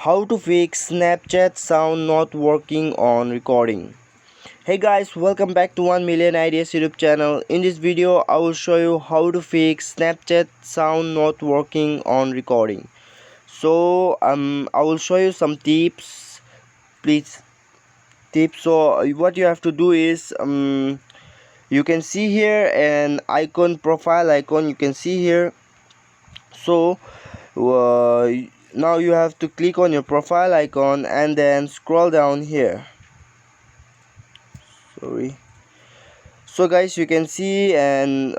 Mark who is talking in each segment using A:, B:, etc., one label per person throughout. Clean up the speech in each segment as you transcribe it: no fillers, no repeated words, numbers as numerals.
A: How to fix Snapchat sound not working on recording. Hey guys, welcome back to 1 Million Ideas YouTube channel. In this video I will show you how to fix Snapchat sound not working on recording. So I will show you some tips. Please tips. So what you have to do is you can see here an icon, profile icon, you can see here. So uh, now you have to click on your profile icon and then scroll down here. Sorry. So guys, you can see an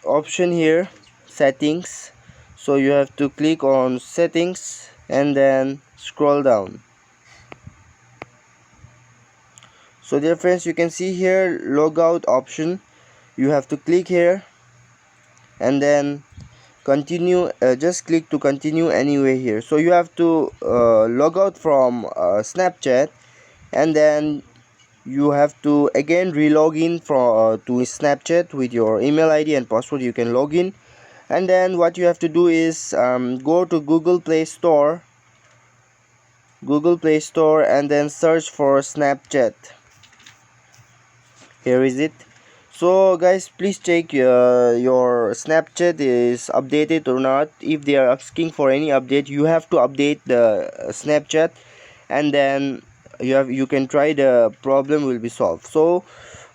A: option here, settings. So you have to click on settings and then scroll down. So dear friends, you can see here logout option. You have to click here and then continue. Just click to continue anyway here. So you have to log out from Snapchat, and then you have to again relog in from to Snapchat with your email ID and password. You can log in, and then what you have to do is go to Google Play Store, and then search for Snapchat. Here is it. So guys, please check your Snapchat is updated or not. If they are asking for any update, you have to update the Snapchat, and then you can try, the problem will be solved. So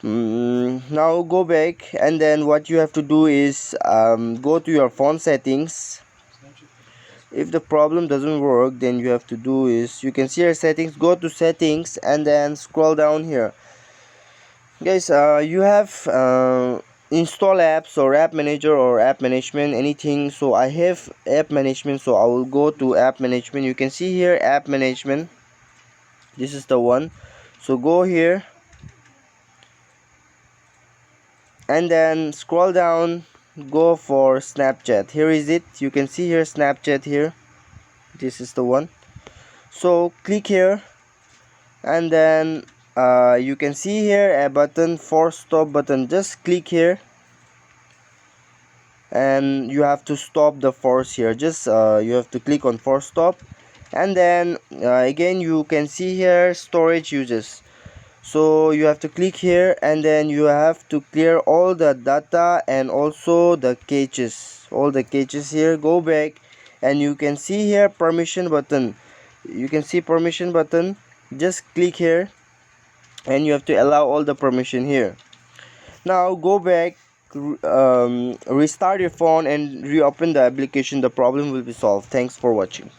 A: now go back, and then what you have to do is go to your phone settings. If the problem doesn't work, then you have to do is, you can see your settings, go to settings and then scroll down here. Guys, you have install apps or app manager or app management, anything. So I have app management, so I will go to app management. You can see here app management, this is the one. So go here and then scroll down, go for Snapchat. Here is it. You can see here Snapchat here, this is the one. So click here, and then you can see here a button, force stop button. Just click here and you have to stop the force here. Just you have to click on force stop, and then again you can see here storage uses. So you have to click here, and then you have to clear all the data and also the caches, all the caches here. Go back and you can see here permission button. You can see permission button. Just click here and you have to allow all the permission here. Now go back, restart your phone and reopen the application. The problem will be solved. Thanks for watching.